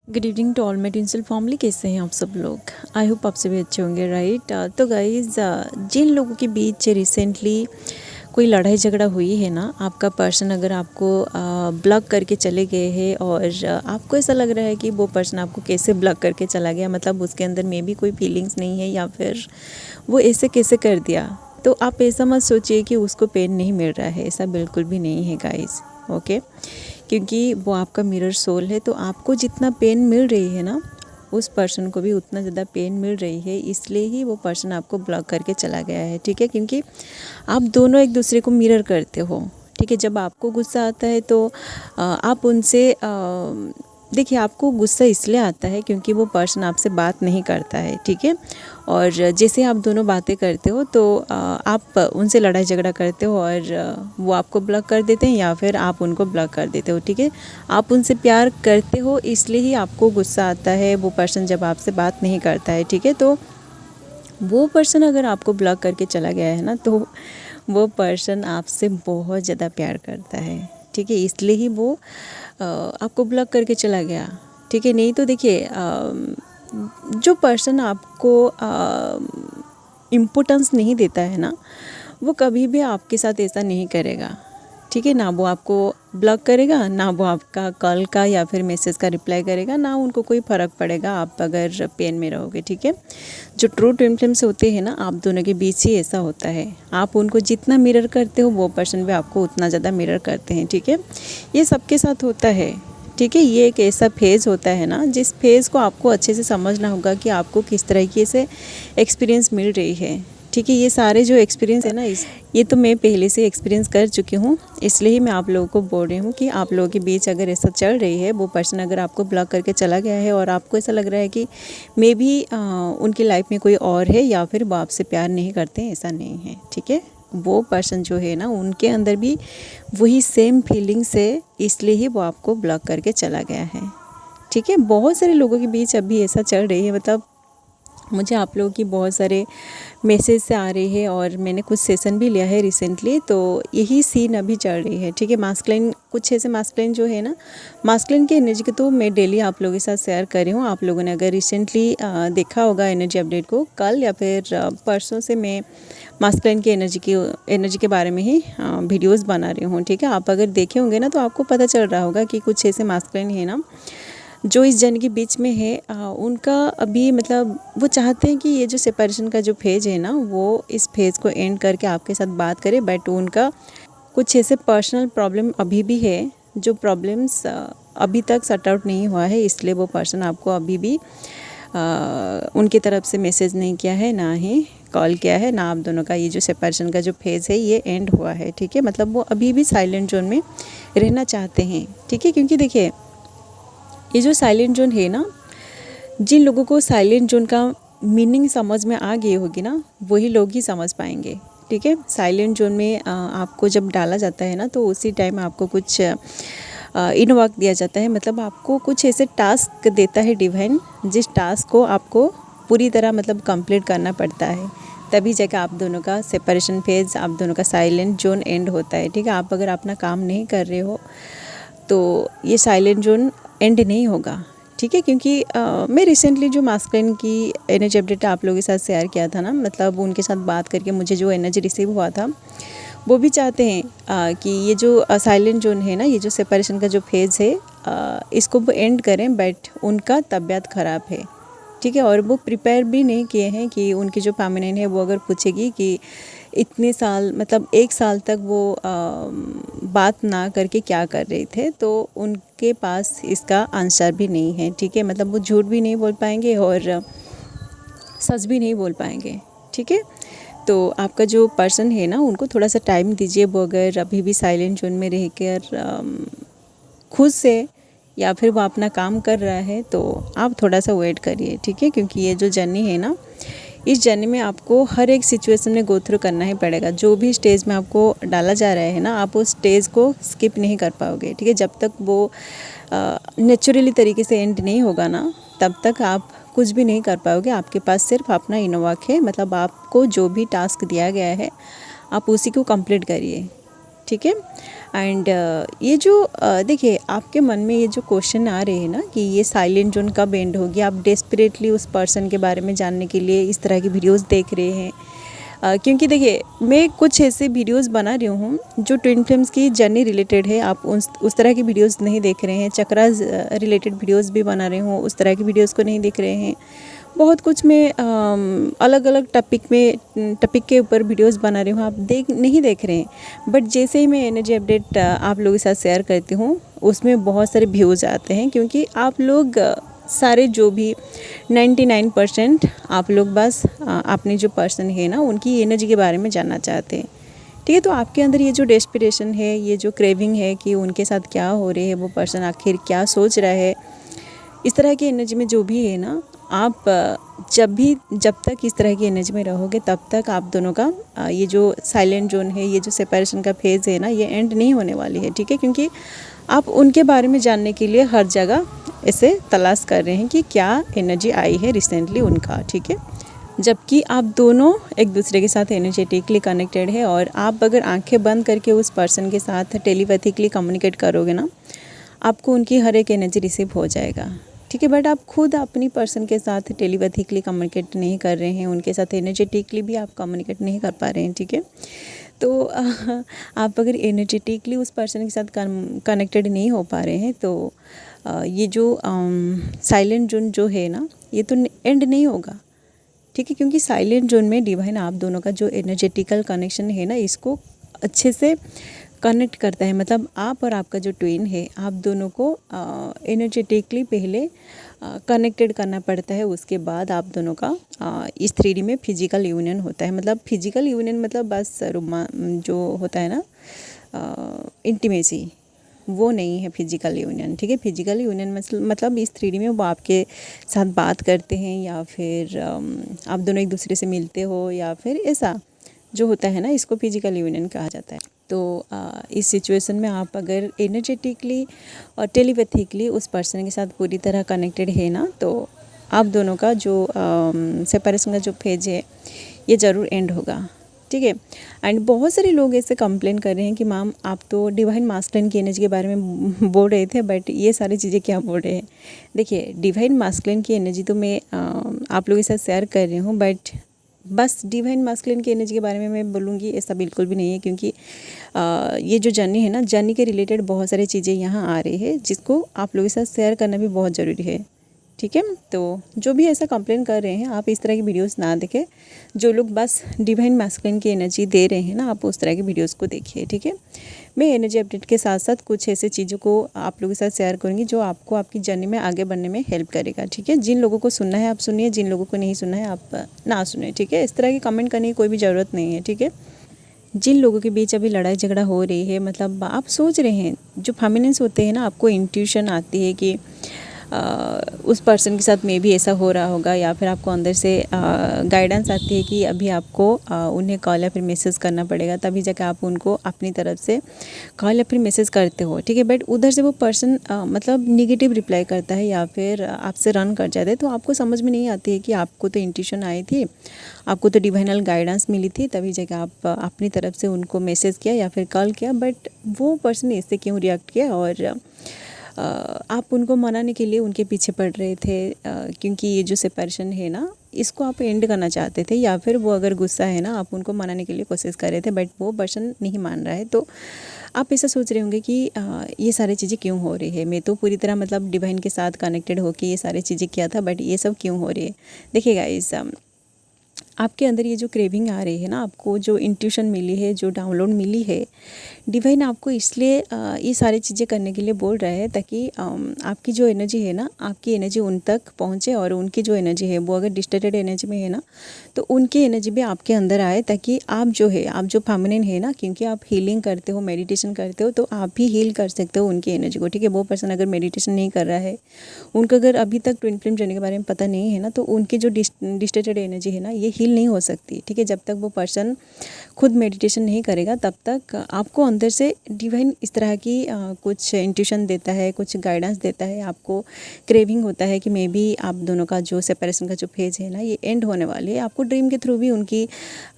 Good evening to all my tinsel family. कैसे हैं आप सब लोग? आई होप आप सभी अच्छे होंगे, राइट। तो गाइज़, जिन लोगों के बीच रिसेंटली कोई लड़ाई झगड़ा हुई है ना, आपका पर्सन अगर आपको ब्लॉक करके चले गए हैं और आपको ऐसा लग रहा है कि वो पर्सन आपको कैसे ब्लॉक करके चला गया, मतलब उसके अंदर में भी कोई फीलिंग्स नहीं है या फिर वो ऐसे कैसे कर दिया, तो आप ऐसा मत सोचिए कि उसको पेन नहीं मिल रहा है। ऐसा बिल्कुल भी नहीं है गाइज़, ओके। क्योंकि वो आपका मिरर सोल है, तो आपको जितना पेन मिल रही है ना, उस पर्सन को भी उतना ज़्यादा पेन मिल रही है। इसलिए ही वो पर्सन आपको ब्लॉक करके चला गया है, ठीक है। क्योंकि आप दोनों एक दूसरे को मिरर करते हो, ठीक है। जब आपको गुस्सा आता है तो आप उनसे देखिए, आपको गुस्सा इसलिए आता है क्योंकि वो पर्सन आपसे बात नहीं करता है, ठीक है। और जैसे आप दोनों बातें करते हो तो आप उनसे लड़ाई झगड़ा करते हो और वो आपको ब्लॉक कर देते हैं या फिर आप उनको ब्लॉक कर देते हो, ठीक है। आप उनसे प्यार करते हो, इसलिए ही आपको गुस्सा आता है वो पर्सन जब आपसे बात नहीं करता है, ठीक है। तो वो पर्सन अगर आपको ब्लॉक करके चला गया है ना, तो वो पर्सन आपसे बहुत ज़्यादा प्यार करता है, ठीक है। इसलिए ही वो आपको ब्लॉक करके चला गया, ठीक है। नहीं तो देखिए, जो पर्सन आपको इम्पोर्टेंस नहीं देता है ना, वो कभी भी आपके साथ ऐसा नहीं करेगा, ठीक है। ना वो आपको ब्लॉक करेगा, ना वो आपका कॉल का या फिर मैसेज का रिप्लाई करेगा, ना उनको कोई फ़र्क पड़ेगा आप अगर पेन में रहोगे, ठीक है। जो ट्रू ट्विन फ्लेम्स होते हैं ना, आप दोनों के बीच ही ऐसा होता है। आप उनको जितना मिरर करते हो, वो पर्सन भी आपको उतना ज़्यादा मिरर करते हैं, ठीक है। ये सबके साथ होता है, ठीक है। ये एक ऐसा फेज़ होता है ना, जिस फेज़ को आपको अच्छे से समझना होगा कि आपको किस तरीके से एक्सपीरियंस मिल रही है, ठीक है। ये सारे जो एक्सपीरियंस है ना, ये तो मैं पहले से एक्सपीरियंस कर चुकी हूँ, इसलिए ही मैं आप लोगों को बोल रही हूँ कि आप लोगों के बीच अगर ऐसा चल रही है, वो पर्सन अगर आपको ब्लॉक करके चला गया है और आपको ऐसा लग रहा है कि मे बी उनकी लाइफ में कोई और है या फिर वो आपसे प्यार नहीं करते हैं, ऐसा नहीं है, ठीक है। वो पर्सन जो है ना, उनके अंदर भी वही सेम फीलिंग्स है, इसलिए ही वो आपको ब्लॉक करके चला गया है, ठीक है। बहुत सारे लोगों के बीच अभी ऐसा चल रही है, मतलब मुझे आप लोगों की बहुत सारे मैसेज से आ रही है और मैंने कुछ सेशन भी लिया है रिसेंटली, तो यही सीन अभी चल रही है, ठीक है। मास्कुलिन, कुछ ऐसे मास्कुलिन जो है ना, मास्कुलिन की एनर्जी को तो मैं डेली आप लोगों के साथ शेयर कर रही हूँ। आप लोगों ने अगर रिसेंटली देखा होगा एनर्जी अपडेट को, कल या फिर परसों से मैं मास्कुलिन की एनर्जी के बारे में ही वीडियोस बना रही हूँ, ठीक है। आप अगर देखे होंगे ना, तो आपको पता चल रहा होगा कि कुछ ऐसे मास्कुलिन है ना, जो इस जन के बीच में है, उनका अभी मतलब वो चाहते हैं कि ये जो सेपरेशन का जो फेज़ है ना, वो इस फेज़ को एंड करके आपके साथ बात करे। बट उनका कुछ ऐसे पर्सनल प्रॉब्लम अभी भी है, जो प्रॉब्लम्स अभी तक सॉर्ट आउट नहीं हुआ है, इसलिए वो पर्सन आपको अभी भी उनकी तरफ से मैसेज नहीं किया है, ना ही कॉल किया है, ना आप दोनों का ये जो सेपरेशन का जो फेज़ है ये एंड हुआ है, ठीक है। मतलब वो अभी भी साइलेंट जोन में रहना चाहते हैं, ठीक है। क्योंकि देखिए, ये जो साइलेंट जोन है ना, जिन लोगों को साइलेंट जोन का मीनिंग समझ में आ गई होगी ना, वही लोग ही समझ पाएंगे, ठीक है। साइलेंट जोन में आपको जब डाला जाता है ना, तो उसी टाइम आपको कुछ इनवर्क दिया जाता है, मतलब आपको कुछ ऐसे टास्क देता है डिवाइन, जिस टास्क को आपको पूरी तरह मतलब कंप्लीट करना पड़ता है, तभी जाकर आप दोनों का सेपरेशन फेज़, आप दोनों का साइलेंट जोन एंड होता है, ठीक है। आप अगर अपना काम नहीं कर रहे हो तो ये साइलेंट जोन एंड नहीं होगा, ठीक है। क्योंकि मैं रिसेंटली जो मास्कुलिन की एनर्जी अपडेट आप लोगों के साथ शेयर किया था ना, मतलब उनके साथ बात करके मुझे जो एनर्जी रिसीव हुआ था, वो भी चाहते हैं कि ये जो साइलेंट जोन है ना, ये जो सेपरेशन का जो फेज़ है, इसको वो एंड करें। बट उनका तबीयत ख़राब है, ठीक है। और वो प्रिपेयर भी नहीं किए हैं कि उनकी जो फेमिनिन है वो अगर पूछेगी कि इतने साल, मतलब 1 साल तक वो बात ना करके क्या कर रहे थे, तो उनके पास इसका आंसर भी नहीं है, ठीक है। मतलब वो झूठ भी नहीं बोल पाएंगे और सच भी नहीं बोल पाएंगे, ठीक है। तो आपका जो पर्सन है ना, उनको थोड़ा सा टाइम दीजिए। वो अगर अभी भी साइलेंट जोन में रहकर खुद से या फिर वो अपना काम कर रहा है, तो आप थोड़ा सा वेट करिए, ठीक है। क्योंकि ये जो जर्नी है ना, इस जर्नी में आपको हर एक सिचुएशन में गो थ्रू करना ही पड़ेगा। जो भी स्टेज में आपको डाला जा रहा है ना, आप उस स्टेज को स्किप नहीं कर पाओगे, ठीक है। जब तक वो नेचुरली तरीके से एंड नहीं होगा ना, तब तक आप कुछ भी नहीं कर पाओगे। आपके पास सिर्फ अपना इनोवाक है, मतलब आपको जो भी टास्क दिया गया है आप उसी को कंप्लीट करिए, ठीक है। एंड ये जो देखिए आपके मन में ये जो क्वेश्चन आ रहे हैं ना कि ये साइलेंट जोन कब एंड होगी, आप डेस्परेटली उस पर्सन के बारे में जानने के लिए इस तरह की वीडियोस देख रहे हैं। क्योंकि देखिए मैं कुछ ऐसे वीडियोस बना रही हूँ जो ट्विन फ्लेम्स की जर्नी रिलेटेड है। आप उस तरह की वीडियोस नहीं देख रहे हैं। चक्रास रिलेटेड वीडियोस भी बना रही हूँ, उस तरह की वीडियोस को नहीं देख रहे हैं। बहुत कुछ मैं अलग अलग टॉपिक के ऊपर वीडियोस बना रही हूँ, आप नहीं देख रहे हैं। बट जैसे ही मैं एनर्जी अपडेट आप लोगों के साथ शेयर करती हूँ उसमें बहुत सारे व्यूज़ आते हैं, क्योंकि आप लोग सारे जो भी 99% आप लोग बस अपने जो पर्सन है ना उनकी एनर्जी के बारे में जानना चाहते हैं। ठीक है, तो आपके अंदर ये जो डेस्पिरेशन है, ये जो क्रेविंग है कि उनके साथ क्या हो रही है, वो पर्सन आखिर क्या सोच रहा है, इस तरह की एनर्जी में जो भी है ना, आप जब तक इस तरह की एनर्जी में रहोगे तब तक आप दोनों का ये जो साइलेंट जोन है, ये जो सेपरेशन का फेज़ है ना, ये एंड नहीं होने वाली है। ठीक है, क्योंकि आप उनके बारे में जानने के लिए हर जगह ऐसे तलाश कर रहे हैं कि क्या एनर्जी आई है रिसेंटली उनका। ठीक है, जबकि आप दोनों एक दूसरे के साथ एनर्जेटिकली कनेक्टेड है, और आप अगर आंखें बंद करके उस पर्सन के साथ टेलीपैथिकली कम्युनिकेट करोगे ना, आपको उनकी हर एक एनर्जी रिसीव हो जाएगा। ठीक है, बट आप खुद अपनी पर्सन के साथ टेलीपैथिकली कम्युनिकेट नहीं कर रहे हैं, उनके साथ एनर्जेटिकली भी आप कम्युनिकेट नहीं कर पा रहे हैं। ठीक है, तो आप अगर एनर्जेटिकली उस पर्सन के साथ कनेक्टेड नहीं हो पा रहे हैं तो ये जो साइलेंट जोन जो है ना, ये तो एंड नहीं होगा। ठीक है, क्योंकि साइलेंट जोन में डिवाइन आप दोनों का जो एनर्जेटिकल कनेक्शन है ना, इसको अच्छे से कनेक्ट करता है। मतलब आप और आपका जो ट्विन है, आप दोनों को एनर्जेटिकली पहले कनेक्टेड करना पड़ता है, उसके बाद आप दोनों का इस 3D में फिजिकल यूनियन होता है। मतलब फिजिकल यूनियन मतलब बस जो होता है ना इंटीमेसी, वो नहीं है फिजिकल यूनियन। ठीक है, फिजिकल यूनियन मतलब इस 3D में वो आपके साथ बात करते हैं, या फिर आप दोनों एक दूसरे से मिलते हो, या फिर ऐसा जो होता है ना, इसको फिजिकल यूनियन कहा जाता है। तो इस सिचुएशन में आप अगर एनर्जेटिकली और टेलीपैथिकली उस पर्सन के साथ पूरी तरह कनेक्टेड है ना, तो आप दोनों का जो सेपरेशन का जो फेज है ये ज़रूर एंड होगा। ठीक है, एंड बहुत सारे लोग ऐसे कंप्लेन कर रहे हैं कि मैम आप तो डिवाइन मास्कुलिन की एनर्जी के बारे में बोल रहे थे, बट ये सारी चीज़ें क्या बोल रहे हैं। देखिए, डिवाइन मास्कुलिन की एनर्जी तो मैं आप लोगों के साथ शेयर कर रही हूँ, बट बस डिवाइन मास्कुलिन की एनर्जी के बारे में मैं बोलूँगी ऐसा बिल्कुल भी नहीं है, क्योंकि ये जो जर्नी है ना, जर्नी के रिलेटेड बहुत सारी चीज़ें यहाँ आ रही है जिसको आप लोगों के साथ शेयर करना भी बहुत ज़रूरी है। ठीक है, तो जो भी ऐसा कंप्लेन कर रहे हैं, आप इस तरह की वीडियोस ना देखें। जो लोग बस डिवाइन मास्कुलिन की एनर्जी दे रहे हैं ना, आप उस तरह की वीडियोस को देखिए। ठीक है, मैं एनर्जी अपडेट के साथ साथ कुछ ऐसे चीज़ों को आप लोगों के साथ शेयर करूँगी जो आपको आपकी जर्नी में आगे बढ़ने में हेल्प करेगा। ठीक है, जिन लोगों को सुनना है आप सुनिए, जिन लोगों को नहीं सुनना है आप ना सुनिए। ठीक है, इस तरह की कमेंट करने की कोई भी ज़रूरत नहीं है। ठीक है, जिन लोगों के बीच अभी लड़ाई झगड़ा हो रही है, मतलब आप सोच रहे हैं, जो फेमिनिन्स होते हैं ना, आपको इंट्यूशन आती है कि उस पर्सन के साथ में भी ऐसा हो रहा होगा, या फिर आपको अंदर से गाइडेंस आती है कि अभी आपको उन्हें कॉल या फिर मैसेज करना पड़ेगा, तभी जाकर आप उनको अपनी तरफ से कॉल या फिर मैसेज करते हो। ठीक है, बट उधर से वो पर्सन मतलब निगेटिव रिप्लाई करता है या फिर आपसे रन कर जाता है, तो आपको समझ में नहीं आती है कि आपको तो इंट्यूशन आई थी, आपको तो डिवाइनल गाइडेंस मिली थी, तभी जाकर आप अपनी तरफ से उनको मैसेज किया या फिर कॉल किया, बट वो पर्सन इससे क्यों रिएक्ट किया, और आप उनको मनाने के लिए उनके पीछे पड़ रहे थे, क्योंकि ये जो सेपरेशन है ना, इसको आप एंड करना चाहते थे, या फिर वो अगर गुस्सा है ना, आप उनको मनाने के लिए कोशिश कर रहे थे, बट वो पर्सन नहीं मान रहा है। तो आप ऐसा सोच रहे होंगे कि ये सारी चीज़ें क्यों हो रही है, मैं तो पूरी तरह मतलब डिवाइन के साथ कनेक्टेड होकर ये सारी चीज़ें किया था, बट ये सब क्यों हो रही है। देखिए गाइस, आपके अंदर ये जो क्रेविंग आ रही है ना, आपको जो इंट्यूशन मिली है, जो डाउनलोड मिली है, डिवाइन आपको इसलिए ये सारी चीज़ें करने के लिए बोल रहा है, ताकि आपकी जो एनर्जी है ना, आपकी एनर्जी उन तक पहुँचे, और उनकी जो एनर्जी है वो अगर डिस्टर्टेड एनर्जी में है ना, तो उनकी एनर्जी भी आपके अंदर आए, ताकि आप जो है, आप जो फेमिनिन है ना, क्योंकि आप हीलिंग करते हो, मेडिटेशन करते हो, तो आप भी हील कर सकते हो उनकी एनर्जी को। ठीक है, वो पर्सन अगर मेडिटेशन नहीं कर रहा है, उनको अगर अभी तक ट्विन फ्लेम जर्नी के बारे में पता नहीं है ना, तो उनकी जो डिस्टर्टेड एनर्जी है ना, ये हील नहीं हो सकती, ठीक है। जब तक वो पर्सन खुद मेडिटेशन नहीं करेगा तब तक आपको अंदर से डिवाइन इस तरह की कुछ इंट्यूशन देता है, कुछ गाइडेंस देता है, आपको क्रेविंग होता है कि मे बी आप दोनों का जो सेपरेशन का जो फेज है ना ये एंड होने वाली है। आपको ड्रीम के थ्रू भी उनकी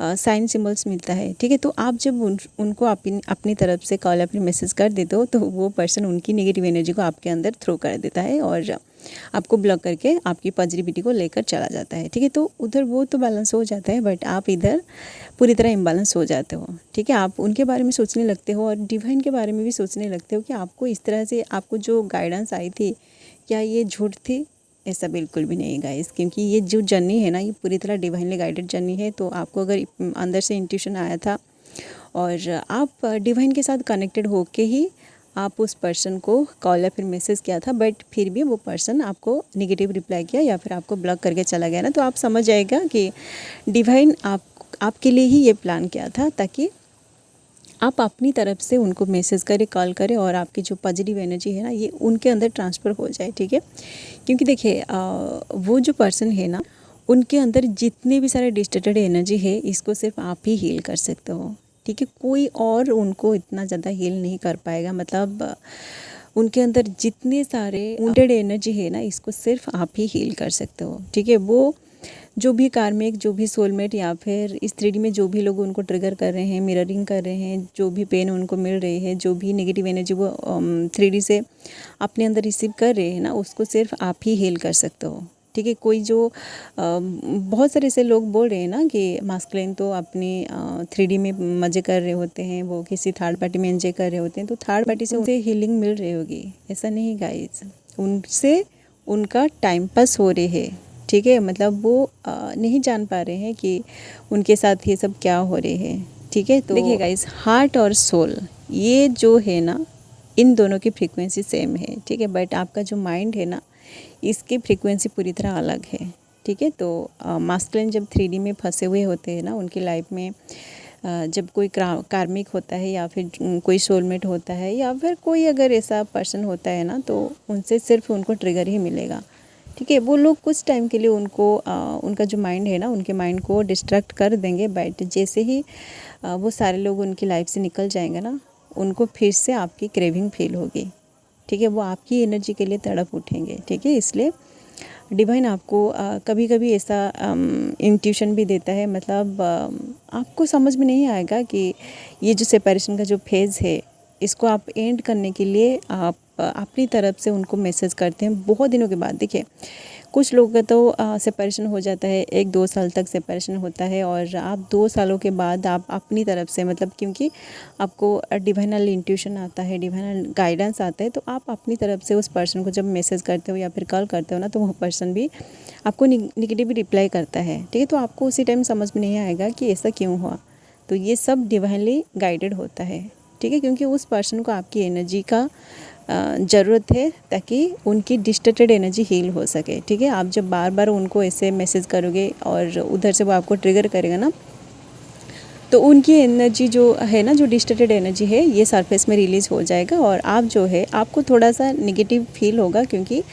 साइन सिम्बल्स मिलता है, ठीक है। तो आप जब उनको अपनी तरफ से कॉल या फिर मैसेज कर देते हो तो वो पर्सन उनकी नेगेटिव एनर्जी को आपके अंदर थ्रो कर देता है और आपको ब्लॉक करके आपकी पॉजिटिविटी को लेकर चला जाता है, ठीक है। तो उधर वो तो बैलेंस हो जाता है, बट आप इधर पूरी तरह इम्बैलेंस हो जाते हो, ठीक है। आप उनके बारे में सोचने लगते हो और डिवाइन के बारे में भी सोचने लगते हो कि आपको इस तरह से आपको जो गाइडेंस आई थी क्या ये झूठ थी। ऐसा बिल्कुल भी नहीं गाइस, क्योंकि ये जो जर्नी है ना ये पूरी तरह डिवाइनली गाइडेड जर्नी है। तो आपको अगर अंदर से इंट्यूशन आया था और आप डिवाइन के साथ कनेक्टेड होके ही आप उस पर्सन को कॉल या फिर मैसेज किया था, बट फिर भी वो पर्सन आपको नेगेटिव रिप्लाई किया या फिर आपको ब्लॉक करके चला गया ना, तो आप समझ जाएगा कि डिवाइन आपके लिए ही ये प्लान किया था ताकि आप अपनी तरफ से उनको मैसेज करें, कॉल करें और आपकी जो पॉजिटिव एनर्जी है ना ये उनके अंदर ट्रांसफ़र हो जाए, ठीक है। क्योंकि देखिए वो जो पर्सन है ना उनके अंदर जितने भी सारे डिस्टर्टेड एनर्जी है इसको सिर्फ आप ही हील कर सकते हो, ठीक है। कोई और उनको इतना ज़्यादा हील नहीं कर पाएगा। मतलब उनके अंदर जितने सारे वुंडेड एनर्जी है ना इसको सिर्फ आप ही हील कर सकते हो, ठीक है। वो जो भी कार्मिक, जो भी सोलमेट या फिर इस 3D में जो भी लोग उनको ट्रिगर कर रहे हैं, मिररिंग कर रहे हैं, जो भी पेन उनको मिल रही है, जो भी नेगेटिव एनर्जी वो 3D से अपने अंदर रिसीव कर रहे हैं ना उसको सिर्फ आप ही हील कर सकते हो, ठीक है। कोई जो बहुत सारे ऐसे लोग बोल रहे हैं ना कि मास्कुलिन तो अपनी 3D में मज़े कर रहे होते हैं, वो किसी थर्ड पार्टी में एंजॉय कर रहे होते हैं, तो थर्ड पार्टी से उनसे हीलिंग मिल रही होगी। ऐसा नहीं गाइस, उनसे उनका टाइम पास हो रहे है, ठीक है। मतलब वो नहीं जान पा रहे हैं कि उनके साथ ये सब क्या हो रहे हैं, ठीक है। तो देखिए गाइस, हार्ट और सोल ये जो है ना इन दोनों की फ्रीक्वेंसी सेम है, ठीक है। बट आपका जो माइंड है ना इसकी फ्रीक्वेंसी पूरी तरह अलग है, ठीक है। तो मास्कुलिन जब 3D में फंसे हुए होते हैं ना उनकी लाइफ में जब कोई कार्मिक होता है या फिर कोई सोलमेट होता है या फिर कोई अगर ऐसा पर्सन होता है ना तो उनसे सिर्फ उनको ट्रिगर ही मिलेगा, ठीक है। वो लोग कुछ टाइम के लिए उनको उनका जो माइंड है ना उनके माइंड को डिस्ट्रैक्ट कर देंगे, बट जैसे ही वो सारे लोग उनकी लाइफ से निकल जाएंगे ना उनको फिर से आपकी क्रेविंग फील होगी, ठीक है। वो आपकी एनर्जी के लिए तड़प उठेंगे, ठीक है। इसलिए डिवाइन आपको कभी कभी ऐसा इंट्यूशन भी देता है। मतलब आपको समझ में नहीं आएगा कि ये जो सेपरेशन का जो फेज़ है इसको आप एंड करने के लिए आप अपनी तरफ से उनको मैसेज करते हैं बहुत दिनों के बाद। देखिए कुछ लोगों का तो सेपरेशन हो जाता है, 1-2 साल तक सेपरेशन होता है और आप 2 सालों के बाद आप अपनी तरफ से, मतलब क्योंकि आपको डिवाइनल इंट्यूशन आता है, डिवाइनल गाइडेंस आता है, तो आप अपनी तरफ से उस पर्सन को जब मैसेज करते हो या फिर कॉल करते हो ना तो वो पर्सन भी आपको निगेटिव रिप्लाई करता है, ठीक है। तो आपको उसी टाइम समझ में नहीं आएगा कि ऐसा क्यों हुआ। तो ये सब डिवाइनली गाइडेड होता है, ठीक है। क्योंकि उस पर्सन को आपकी एनर्जी का ज़रूरत है ताकि उनकी डिस्टर्टेड एनर्जी हील हो सके, ठीक है। आप जब बार बार उनको ऐसे मैसेज करोगे और उधर से वो आपको ट्रिगर करेगा ना तो उनकी एनर्जी जो है ना, जो डिस्टर्टेड एनर्जी है ये सरफेस में रिलीज़ हो जाएगा और आप जो है आपको थोड़ा सा नेगेटिव फील होगा क्योंकि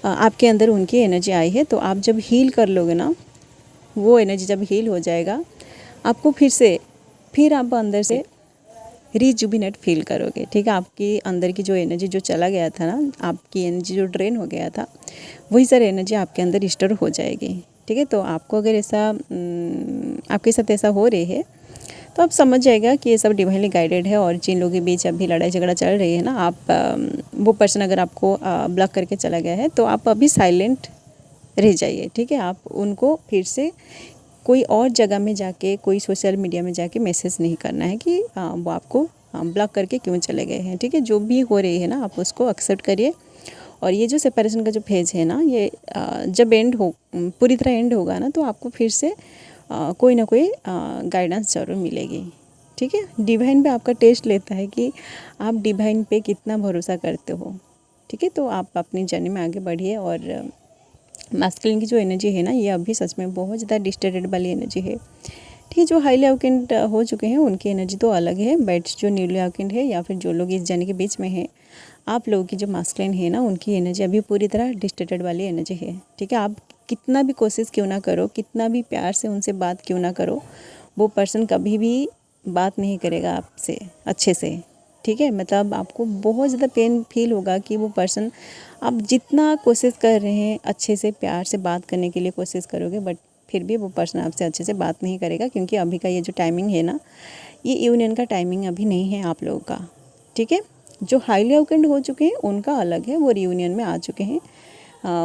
आपके अंदर उनकी एनर्जी आई है। तो आप जब हील कर लोगे ना, वो एनर्जी जब हील हो जाएगा आपको फिर आप अंदर से रिजुबिनेट फील करोगे, ठीक है। आपकी अंदर की जो एनर्जी जो चला गया था ना, आपकी एनर्जी जो ड्रेन हो गया था वही सारी एनर्जी आपके अंदर रिस्टोर हो जाएगी, ठीक है। तो आपको अगर ऐसा आपके साथ ऐसा हो रही है तो आप समझ जाएगा कि ये सब डिवाइनली गाइडेड है। और जिन लोगों के बीच अभी लड़ाई झगड़ा चल रही है ना, आप वो पर्सन अगर आपको ब्लॉक करके चला गया है तो आप अभी साइलेंट रह जाइए, ठीक है। आप उनको फिर से कोई और जगह में जाके, कोई सोशल मीडिया में जाके मैसेज नहीं करना है कि वो आपको ब्लॉक करके क्यों चले गए हैं, ठीक है। जो भी हो रही है ना आप उसको एक्सेप्ट करिए। और ये जो सेपरेशन का जो फेज है ना ये जब पूरी तरह एंड होगा ना तो आपको फिर से कोई ना कोई गाइडेंस ज़रूर मिलेगी, ठीक है। डिवाइन पे आपका टेस्ट लेता है कि आप डिवाइन पे कितना भरोसा करते हो, ठीक है। तो आप अपनी जर्नी में आगे बढ़िए। और मास्कुलिन की जो एनर्जी है ना ये अभी सच में बहुत ज़्यादा डिस्टर्टेड वाली एनर्जी है, ठीक है। जो हाईली अवेकेंड हो चुके हैं उनकी एनर्जी तो अलग है, बट जो न्यूली अवेकेंड है या फिर जो लोग इस जर्नी के बीच में हैं, आप लोगों की जो मास्कुलिन है ना उनकी एनर्जी अभी पूरी तरह डिस्टर्टेड वाली एनर्जी है, ठीक है। आप कितना भी कोशिश क्यों ना करो, कितना भी प्यार से उनसे बात क्यों ना करो, वो पर्सन कभी भी बात नहीं करेगा आपसे अच्छे से, ठीक है। मतलब आपको बहुत ज़्यादा पेन फील होगा कि वो पर्सन, आप जितना कोशिश कर रहे हैं अच्छे से प्यार से बात करने के लिए कोशिश करोगे, बट फिर भी वो पर्सन आपसे अच्छे से बात नहीं करेगा, क्योंकि अभी का ये जो टाइमिंग है ना, ये यूनियन का टाइमिंग अभी नहीं है आप लोगों का, ठीक है। जो हाईली अवेकेंड हो चुके हैं उनका अलग है, वो रियूनियन में आ चुके हैं,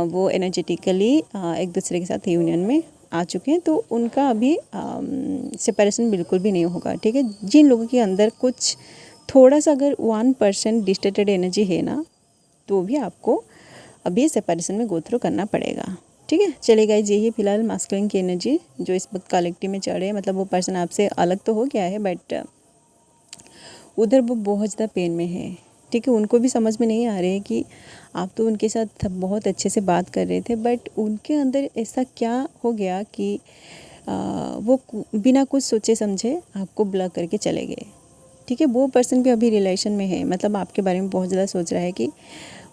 वो एनर्जेटिकली एक दूसरे के साथ यूनियन में आ चुके हैं, तो उनका अभी सेपरेशन बिल्कुल भी नहीं होगा, ठीक है। जिन लोगों के अंदर कुछ थोड़ा सा अगर 1% डिस्टर्टेड एनर्जी है ना, तो भी आपको अभी सेपरेशन में गो थ्रू करना पड़ेगा, ठीक है। चलिए गाइस, यही फिलहाल मास्कुलिन की एनर्जी जो इस वक्त कलेक्टिव में चल रही है। मतलब वो पर्सन आपसे अलग तो हो गया है, बट उधर वो बहुत ज़्यादा पेन में है, ठीक है। उनको भी समझ में नहीं आ रही है कि आप तो उनके साथ बहुत अच्छे से बात कर रहे थे, बट उनके अंदर ऐसा क्या हो गया कि वो बिना कुछ सोचे समझे आपको ब्लॉक करके चले गए, ठीक है। वो पर्सन भी अभी रिलेशन में है, मतलब आपके बारे में बहुत ज़्यादा सोच रहा है कि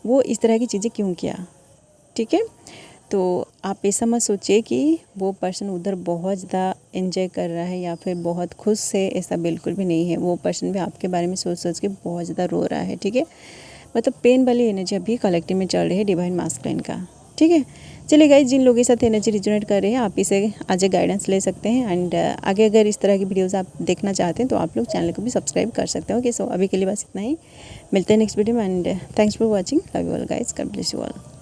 वो इस तरह की चीज़ें क्यों किया, ठीक है। तो आप ऐसा मत सोचिए कि वो पर्सन उधर बहुत ज़्यादा एंजॉय कर रहा है या फिर बहुत खुश है, ऐसा बिल्कुल भी नहीं है। वो पर्सन भी आपके बारे में सोच सोच के बहुत ज़्यादा रो रहा है, ठीक है। मतलब पेन वाली एनर्जी अभी कलेक्टिव में चल रही है डिवाइन मास्कुलिन का, ठीक है। चलिए गाइस, जिन लोगों के साथ एनर्जी रिजोनेट कर रहे हैं आप इसे आज गाइडेंस ले सकते हैं, एंड आगे अगर इस तरह की वीडियोस आप देखना चाहते हैं तो आप लोग चैनल को भी सब्सक्राइब कर सकते हो। ओके, सो अभी के लिए बस इतना ही, मिलते हैं नेक्स्ट वीडियो में, and thanks for watching, love you all guys, God bless you all.